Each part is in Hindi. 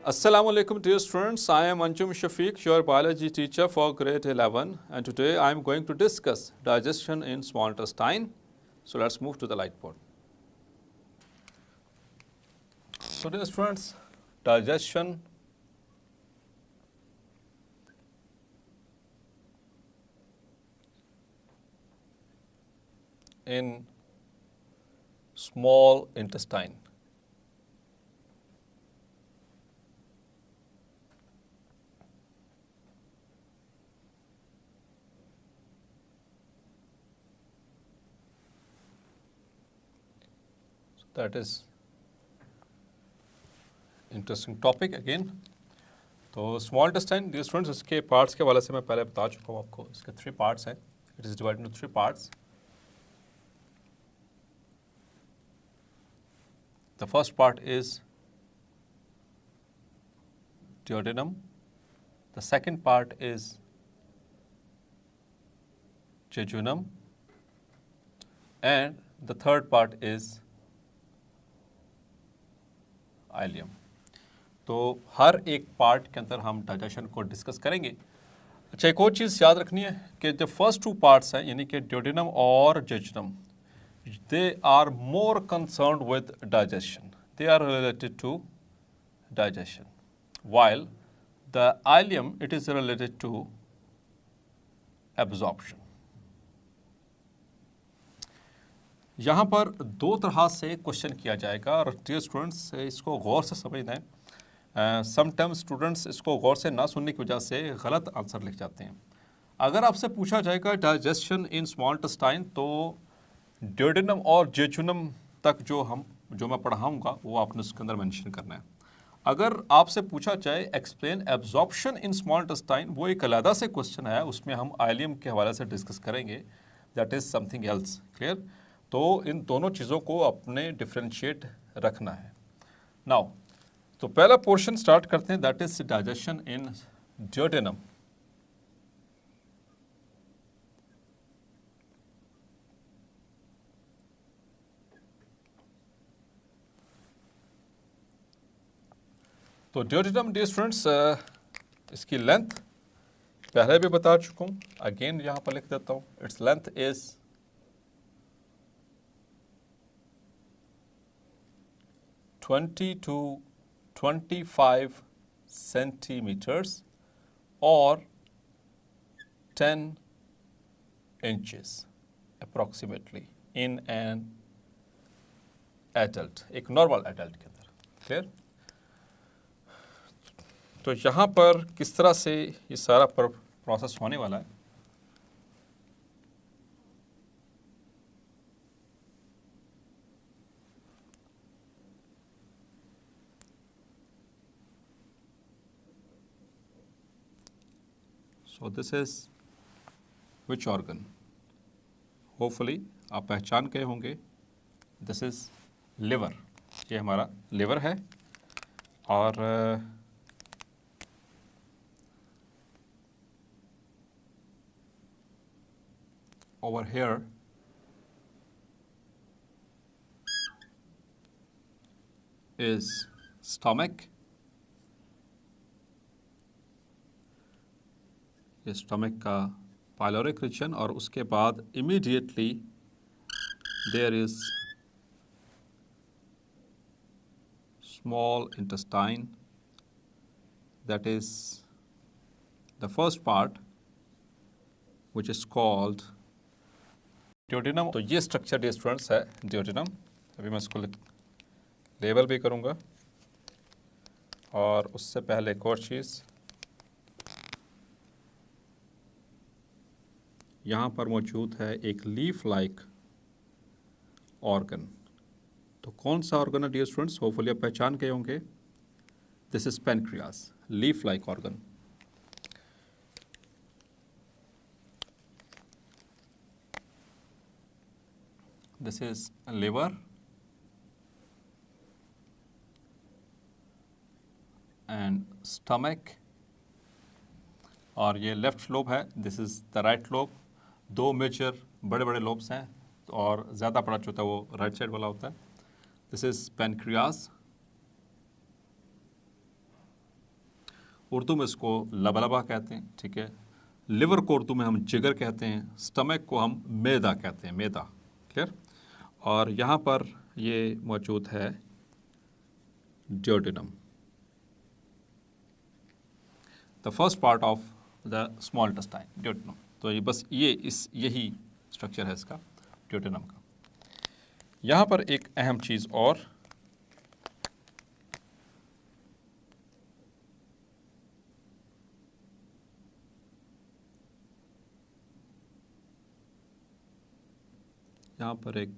Assalamu alaikum dear students, I am Anjum Shafiq, your biology teacher for grade 11, and today I am going to discuss digestion in small intestine. So let's move to the light board. So dear students, digestion in small intestine. That is interesting topic again. तो स्मॉल इंटेस्टाइन डियर स्टूडेंट्स, इसके पार्ट्स के हवाले से मैं पहले बता चुका हूँ आपको. इसके 3 पार्ट्स हैं. It is divided into 3 parts. The first part is duodenum. The second part is jejunum, and the third part is ileum. तो हर एक पार्ट के अंदर हम डाइजेशन को डिस्कस करेंगे. अच्छा, एक और चीज़ याद रखनी है कि जो फर्स्ट 2 पार्ट्स हैं यानी कि ड्यूडेनम और jejunum, they are more concerned with digestion. They are related to digestion, while the ileum it is related to absorption. यहाँ पर 2 तरह से क्वेश्चन किया जाएगा और डियर स्टूडेंट्स इसको गौर से समझना है. समटाइम्स स्टूडेंट्स इसको गौर से ना सुनने की वजह से गलत आंसर लिख जाते हैं. अगर आपसे पूछा जाएगा डाइजेशन इन स्मॉल इंटेस्टाइन, तो ड्यूडेनम और जेजुनम तक जो मैं पढ़ाऊँगा वो आपने उसके अंदर मेंशन करना है. अगर आपसे पूछा जाए explain absorption in small intestine, वो एक अलग से क्वेश्चन है, उसमें हम आइलियम के हवाले से डिस्कस करेंगे. That is something else. Clear? तो इन दोनों चीज़ों को अपने डिफ्रेंशिएट रखना है. नाउ तो पहला पोर्शन स्टार्ट करते हैं, that is digestion in duodenum. तो ड्यूडेनम डियर स्टूडेंट्स, इसकी लेंथ पहले भी बता चुका हूँ, अगेन यहाँ पर लिख देता हूँ. Its length is 20 to 25 centimeters or 10 inches approximately in an adult, एक नॉर्मल एडल्ट के अंदर. क्लियर? तो यहाँ पर किस तरह से ये सारा प्रोसेस होने वाला है. So this is which organ? Hopefully आप पहचान गए होंगे. This is liver. ये हमारा liver है और over here is stomach. ये स्टमक का पाइलोरिक रीजन और उसके बाद immediately there is small intestine, that is the first part which is called duodenum. तो ये स्ट्रक्चर डियर स्टूडेंट्स है ड्यूडेनम. अभी मैं इसको लेबल भी करूँगा. और उससे पहले एक और चीज़, यहाँ पर मौजूद है एक लीफ लाइक ऑर्गन. तो कौन सा ऑर्गन है डियर स्टूडेंट्स? होपफुली आप पहचान गए होंगे. This is pancreas, leaf like organ. This is liver and stomach, और ये लेफ्ट लोब है. This is the right lobe. 2 major बड़े बड़े लोब्स हैं और ज़्यादा बड़ा जो होता है वो राइट साइड वाला होता है. दिस इज पेनक्रियास उर्दू में इसको लबलबा कहते हैं, ठीक है। लिवर को उर्दू में हम जिगर कहते हैं, स्टमक को हम मैदा कहते हैं, मैदा, क्लियर। और यहाँ पर ये मौजूद है duodenum, the first part of the small intestine, duodenum. तो ये बस यही स्ट्रक्चर है इसका, ड्यूडेनम का। यहाँ पर एक अहम चीज़ और, यहाँ पर एक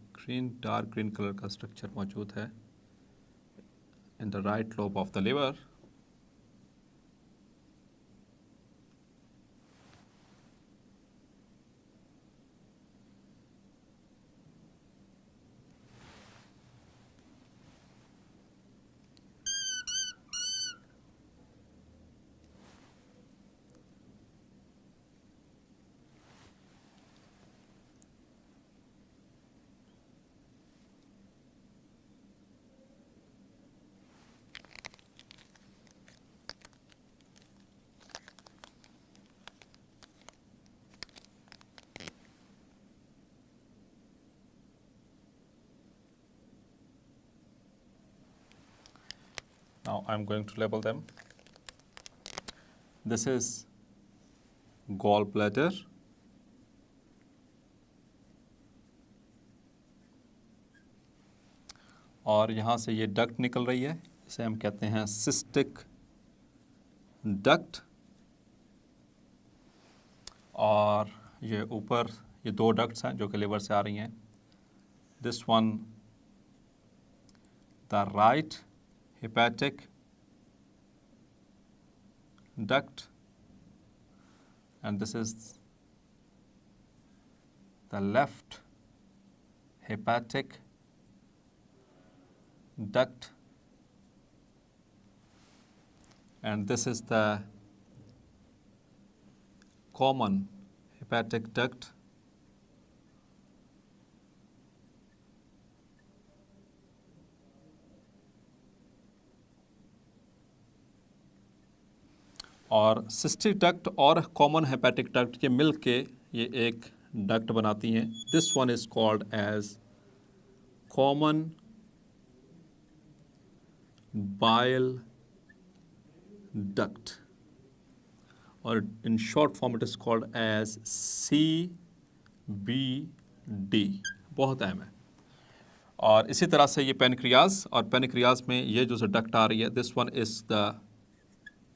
डार्क ग्रीन कलर का स्ट्रक्चर मौजूद है in the right lobe of the liver. Now I'm going to label them. This is gallbladder, और यहाँ से ये डक्ट निकल रही है, इसे हम कहते हैं सिस्टिक डक्ट। और ये ऊपर ये दो डक्ट्स हैं जो कि लिवर से आ रही हैं। This one the right hepatic duct, and this is the left hepatic duct, and this is the common hepatic duct, और सिस्टिक डक्ट और कॉमन हेपेटिक डक्ट के मिल के ये एक डक्ट बनाती हैं। This one is called as common bile duct, और in short form it is called as CBD। बहुत अहम है। और इसी तरह से ये पेनक्रियाज, और पेनक्रियाज में ये जो डक्ट आ रही है, this one is the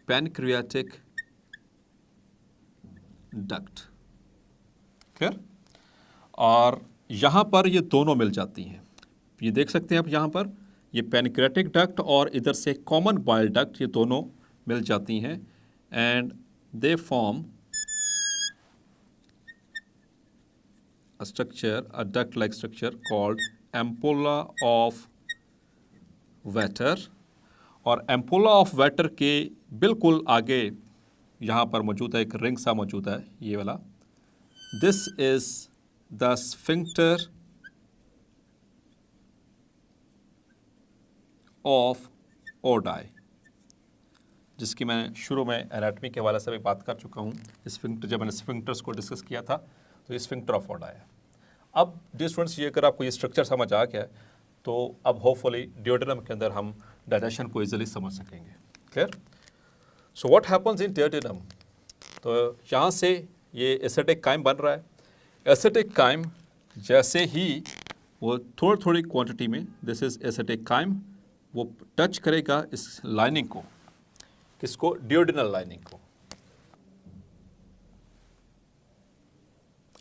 pancreatic duct, clear. और यहाँ पर ये दोनों मिल जाती हैं, ये देख सकते हैं आप, यहाँ पर ये पेनक्रियाटिक डक्ट और इधर से कॉमन बाइल डक्ट, ये दोनों मिल जाती हैं, and they form a structure, a duct like structure called ampulla of waiter. और एम्पुला ऑफ वेटर के बिल्कुल आगे यहाँ पर मौजूद है एक रिंग सा मौजूद है, ये वाला। This is the sphincter of Oddi, जिसकी मैं शुरू में एनाटॉमी के हवाले से भी बात कर चुका हूँ। स्फिंक्टर, जब मैंने स्फिंक्टर्स को डिस्कस किया था, तो ये स्फिंक्टर ऑफ ओडाई है। अब डियर स्टूडेंट्स, ये अगर आपको ये स्ट्रक्चर समझ आ गया है, तो अब होपफुली ड्यूडेनम के अंदर हम डाइजेशन को इजीली समझ सकेंगे, clear. So what happens in duodenum, तो यहाँ से ये एसिडिक काइम बन रहा है। एसिडिक काइम जैसे ही वो थोड़ी थोड़ी क्वांटिटी में, दिस इज एसिडिक काइम, वो टच करेगा इस लाइनिंग को, किसको, ड्यूडेनल लाइनिंग को।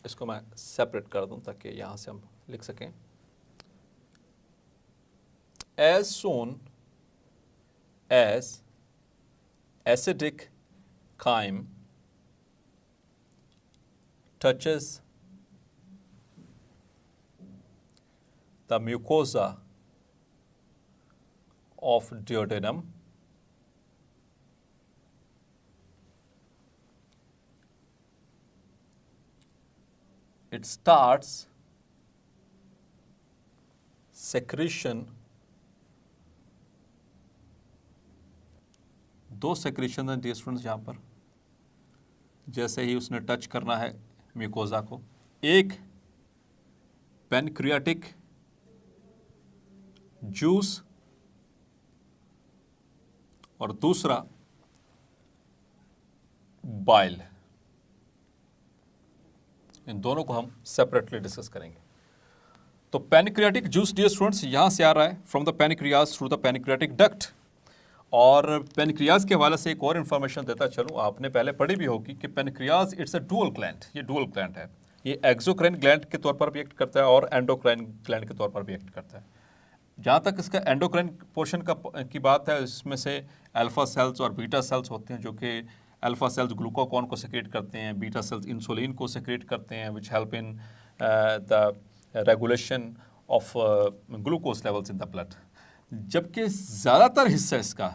इसको मैं सेपरेट कर दूं ताकि यहाँ से हम लिख सकें। As soon as acidic chyme touches the mucosa of duodenum, it starts secretion दो सेक्रेशन हैं डियर स्टूडेंट्स यहाँ पर, जैसे ही उसने टच करना है म्यूकोजा को, एक पैनक्रियाटिक जूस और दूसरा बाइल। इन दोनों को हम सेपरेटली डिस्कस करेंगे। तो पैनक्रियाटिक जूस डियर स्टूडेंट्स यहां से आ रहा है from the pancreas through the pancreatic duct. और पैनक्रियाज के हवाले से एक और इन्फॉर्मेशन देता चलूँ, आपने पहले पढ़ी भी होगी कि pancreas it's a dual gland, ये डुअल ग्लैंड है। ये एक्सोक्राइन ग्लैंड के तौर पर भी एक्ट करता है और एंडोक्राइन ग्लैंड के तौर पर भी एक्ट करता है। जहाँ तक इसका एंडोक्राइन पोर्शन की बात है, इसमें से अल्फा सेल्स और बीटा सेल्स होते हैं, जो कि अल्फा सेल्स ग्लूकागॉन को सेक्रेट करते हैं, बीटा सेल्स इंसुलिन को सेक्रेट करते हैं, which help in the regulation of glucose levels in the blood. जबकि ज़्यादातर हिस्सा इसका,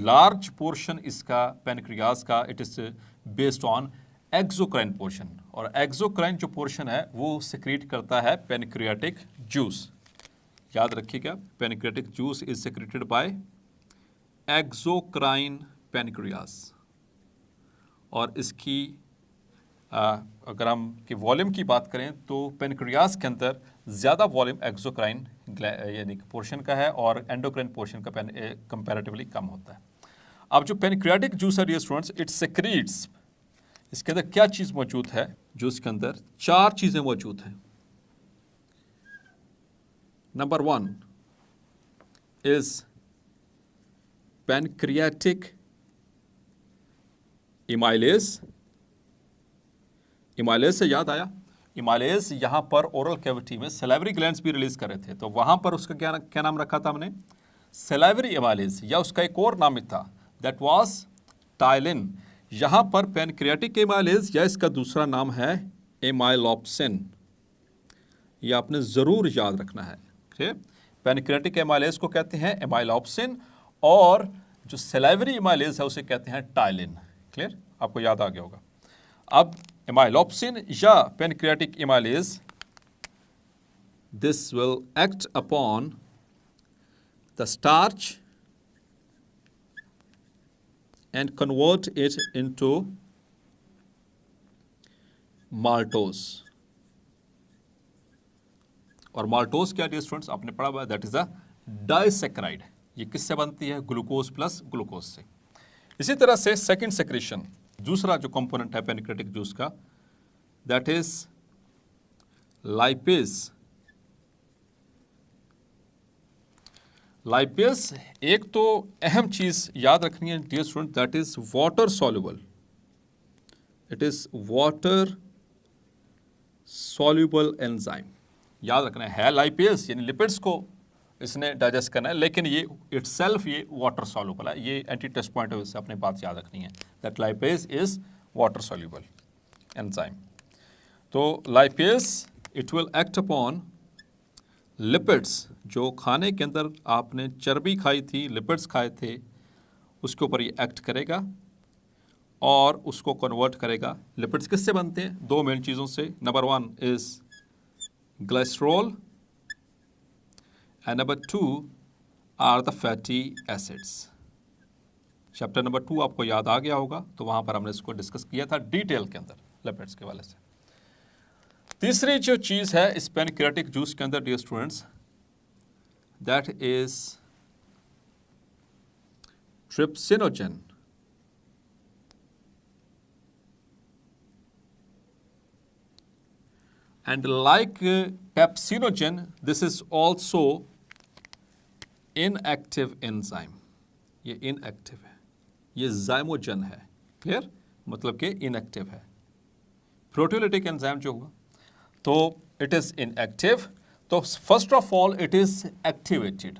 लार्ज पोर्शन इसका पैनक्रियाज का, it is based on exocrine portion. और एक्सोक्राइन जो पोर्शन है वो सेक्रेट करता है पैनक्रियाटिक जूस। याद रखिएगा, pancreatic juice is secreted bye exocrine pancreas. और इसकी अगर हम कि वॉल्यूम की बात करें तो पैनक्रियाज के अंदर ज़्यादा वॉल्यूम एक्सोक्राइन यानी कि पोर्शन का है और एंडोक्राइन पोर्शन का कंपैरेटिवली कम होता है। अब जो पैनक्रियाटिक जूस है डियर स्टूडेंट्स, इट सेक्रीट्स, इसके अंदर क्या चीज़ मौजूद है? जो इसके अंदर चार चीज़ें मौजूद हैं। Number 1 is pancreatic amylase. Amylase से याद आया, इमाइलेज यहाँ पर ओरल कैविटी में सैलिवरी ग्लैंड्स भी रिलीज कर रहे थे, तो वहाँ पर उसका क्या नाम रखा था हमने? सैलिवरी इमाइलेज, या उसका एक और नाम था, दैट वाज टाइलिन। यहाँ पर पैनक्रियाटिक इमाइलेज या इसका दूसरा नाम है एमाइलोप्सिन। ये आपने ज़रूर याद रखना है। ठीक, पैनक्रियाटिक इमाइलेज को कहते हैं एमाइलोप्सिन और जो सैलिवरी इमाइलेज है उसे कहते हैं टाइलिन। क्लियर, आपको याद आ गया होगा। अब एमाइलोप्सिन या pancreatic amylase, this will act upon the starch and convert it into maltose। और माल्टोज क्या डियर स्टूडेंट्स आपने पढ़ा हुआ है, दैट इज अ डाइसैकेराइड। ये किससे बनती है? ग्लूकोज प्लस ग्लूकोज से। इसी तरह से सेकंड सेक्रेशन, दूसरा जो कंपोनेंट है पैनक्रियाटिक जूस का, दैट इज लाइपेज। लाइपेज एक तो अहम चीज याद रखनी है dear student, that is water soluble. It is water soluble enzyme. याद रखना है लाइपेज, यानी लिपिड्स को इसने डाइजेस्ट करना है, लेकिन ये इटसेल्फ ये वाटर सॉल्युबल है। ये एंटी टेस्ट पॉइंट ऑफ व्यू से अपने बात याद रखनी है, that lipase is water soluble enzyme. तो lipase it will act upon lipids, जो खाने के अंदर आपने चर्बी खाई थी, लिपिड्स खाए थे, उसके ऊपर ये एक्ट करेगा और उसको कन्वर्ट करेगा। लिपिड्स किससे बनते हैं? दो मेन चीज़ों से। Number 1 is glycerol and number 2 are the fatty acids. Chapter number 2 आपको याद आ गया होगा, तो वहाँ पर हमने इसको डिस्कस किया था डिटेल के अंदर लिपिड्स के वाले से। तीसरी जो चीज़ है इस पैनक्रियाटिक जूस के अंदर dear students, that is trypsinogen. And like pepsinogen, this is also inactive enzyme। ये inactive है, ये zymogen है। क्लियर, मतलब कि inactive है। प्रोटियोलिटिक एंजाइम जो हुआ तो इट इज इनएक्टिव। तो first of all it is activated.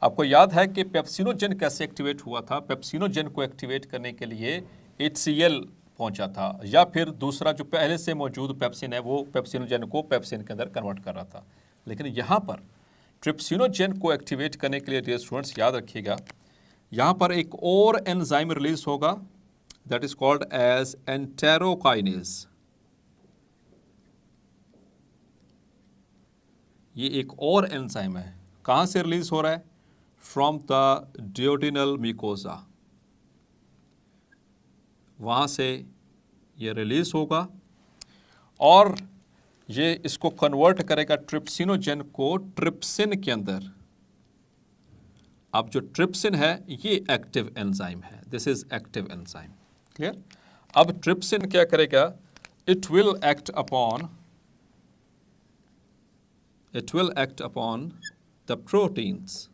आपको याद है कि पेप्सिनोजेन कैसे एक्टिवेट हुआ था? पेप्सिनोजेन को एक्टिवेट करने के लिए HCl पहुंचा था, या फिर दूसरा जो पहले से मौजूद पेप्सिन है वो पेप्सिनोजेन को पेप्सिन के अंदर कन्वर्ट कर रहा था। लेकिन यहाँ पर ट्रिप्सिनोजेन को एक्टिवेट करने के लिए डियर स्टूडेंट्स याद रखिएगा, यहाँ पर एक और एंजाइम रिलीज होगा, that is called as enterokinase. ये एक और एंजाइम है, कहाँ से रिलीज हो रहा है? From the डियोडिनल mucosa. वहाँ से ये रिलीज होगा और ये इसको कन्वर्ट करेगा ट्रिप्सिनोजेन को ट्रिप्सिन के अंदर। अब जो ट्रिप्सिन है ये एक्टिव एंजाइम है, this is active enzyme. Clear? अब ट्रिप्सिन क्या करेगा? It will act upon the proteins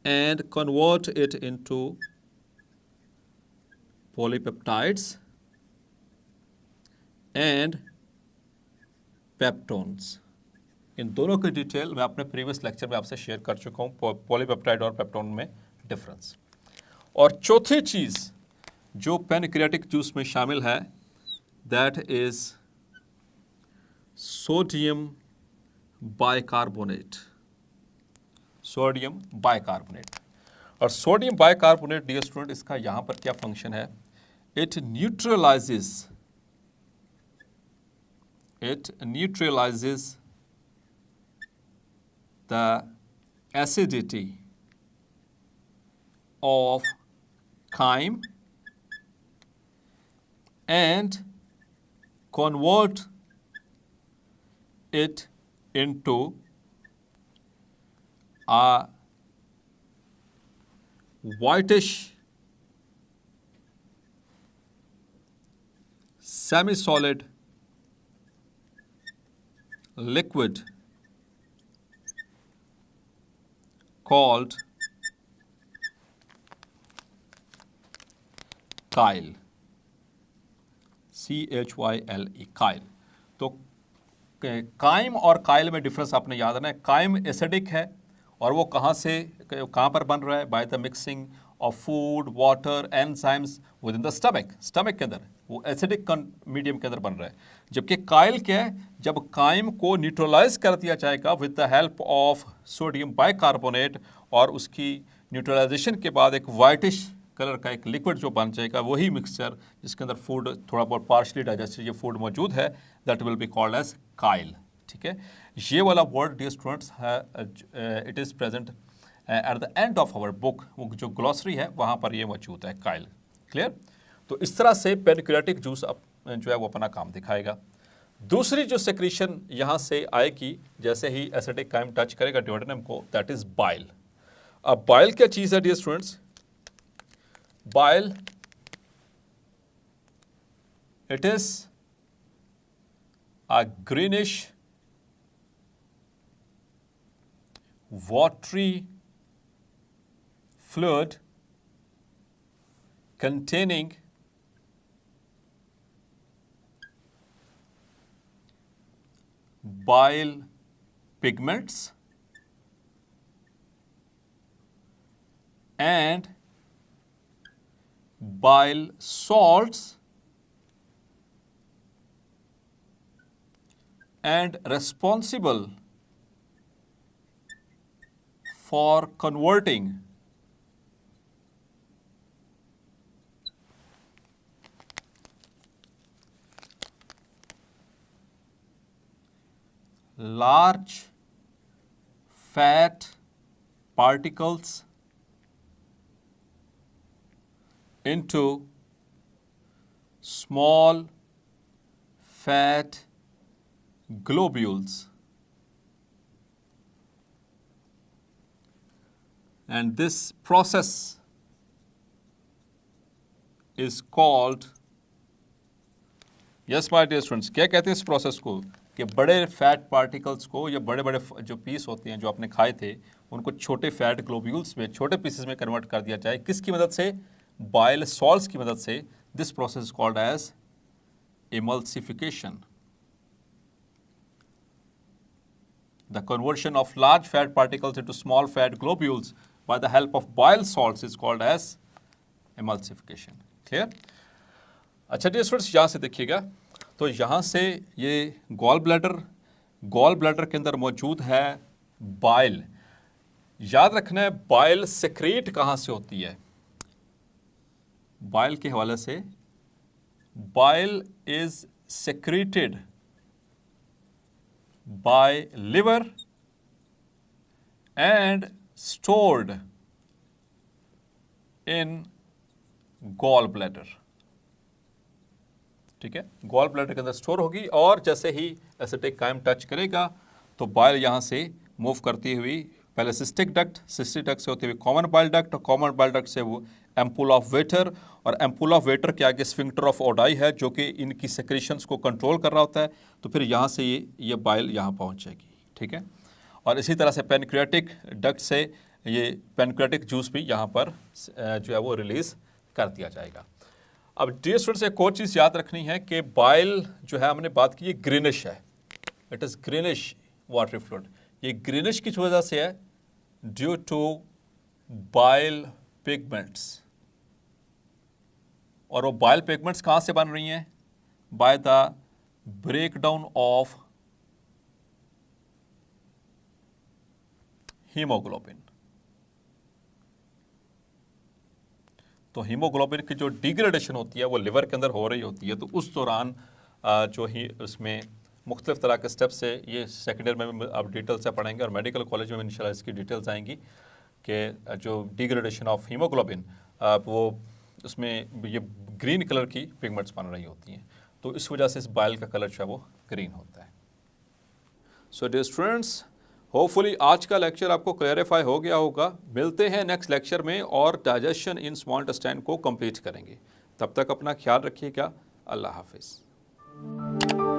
and convert it into polypeptides and peptones। इन दोनों की डिटेल मैं अपने प्रीवियस लेक्चर में आपसे शेयर कर चुका हूँ, पॉलीपेप्टाइड और पेप्टोन में डिफरेंस। और चौथी चीज़ जो पैनक्रियाटिक जूस में शामिल है that is sodium bicarbonate. Sodium bicarbonate. और सोडियम बाइकार्बोनेट डियर स्टूडेंट, इसका यहां पर क्या फंक्शन है? It neutralises the acidity of chyme and convert it into a whitish semi-solid liquid called Kyle, CHYLE, Kyle. तो काइम और काइल में डिफरेंस आपने याद रखना है। काइम एसिडिक है और वो कहाँ पर बन रहा है? By the mixing of food, water, enzymes with in the stomach के अंदर वो एसिडिक मीडियम के अंदर बन रहा है। जबकि काइल क्या है? जब काइम को न्यूट्रलाइज कर दिया जाएगा with the help of sodium bicarbonate और उसकी न्यूट्रलाइजेशन के बाद एक वाइटिश कलर का एक लिक्विड जो बन जाएगा, वही मिक्सचर जिसके अंदर फूड थोड़ा बहुत पार्शली डाइजेस्टेड ये फूड मौजूद है, that will be called as chyle. ठीक है, ये वाला वर्ड डियर स्टूडेंट्स है, it is present at the end of our book, वो जो ग्लॉसरी है वहाँ पर ये मौजूद है, काइल। क्लियर? तो इस तरह से पैनक्रियाटिक जूस जो है वो अपना काम दिखाएगा। दूसरी जो सेक्रीशन यहाँ से आएगी जैसे ही एसिडिक काइम टच करेगा ड्यूओडेनम को, दैट इज बाइल। अब बाइल क्या चीज़ है dear students? Bile, it is a greenish watery fluid containing bile pigments and bile salts and responsible for converting large fat particles into small fat globules, and this process is called, yes my dear students, क्या कहते हैं इस प्रोसेस को? कि बड़े फैट पार्टिकल्स को या बड़े बड़े जो पीस होते हैं जो आपने खाए थे उनको छोटे फैट ग्लोब्यूल्स में, छोटे पीसेस में कन्वर्ट कर दिया जाए। किसकी मदद से? बाइल सॉल्ट्स की मदद से। This process is called as emulsification. The conversion of large fat particles into small fat globules by the help of bile salts is called as emulsification. Clear? अच्छा डियर स्टूडेंट्स, यहाँ से देखिएगा तो यहाँ से ये गॉल ब्लैडर के अंदर मौजूद है बाइल। याद रखना है बाइल सेक्रेट कहाँ से होती है? बाइल के हवाले से, bile is secreted by liver and stored in gall bladder, ठीक है, गॉल ब्लैडर के अंदर स्टोर होगी और जैसे ही एसिटिक काइम टच करेगा तो बाइल यहाँ से मूव करती हुई पहले सिस्टिक डक्ट से होते हुए कॉमन बाइल डक्ट और कॉमन बाइल डक्ट से वो एम्पुल ऑफ वेटर, और एम्पुल ऑफ वेटर के आगे स्फिंक्टर ऑफ ओडाई है जो कि इनकी सेक्रेशंस को कंट्रोल कर रहा होता है। तो फिर यहाँ से ये बाइल यहाँ पहुँच जाएगी, ठीक है। और इसी तरह से पैनक्रियाटिक डक्ट से ये पैनक्रियाटिक जूस भी यहाँ पर जो है वो रिलीज़ कर दिया जाएगा। अब डियर स्टूडेंट्स, एक और चीज़ याद रखनी है कि बाइल जो है हमने बात की, ये ग्रीनिश है, it is greenish watery fluid. ये ग्रीनिश किस वजह से है? Due to bile pigments. और वो बाइल पिगमेंट्स कहाँ से बन रही हैं? By the breakdown of haemoglobin. तो हीमोग्लोबिन की जो डिग्रेडेशन होती है वो लिवर के अंदर हो रही होती है। तो उस दौरान जो ही उसमें मुख्तलिफ तरह के स्टेप्स से, ये सेकेंड ईयर में आप डिटेल से पढ़ेंगे और मेडिकल कॉलेज में इंशाल्लाह इसकी डिटेल्स आएंगी कि जो डिग्रेडेशन ऑफ हीमोग्लोबिन वो उसमें ये ग्रीन कलर की पिगमेंट्स बन रही होती हैं। तो इस वजह से इस बाइल का कलर जो है वो ग्रीन होता है। सो डियर स्टूडेंट्स, होपफुली आज का लेक्चर आपको क्लैरिफाई हो गया होगा। मिलते हैं नेक्स्ट लेक्चर में और डाइजेशन इन स्मॉल इंटेस्टाइन को कंप्लीट करेंगे। तब तक अपना ख्याल रखिएगा। अल्लाह हाफिज़।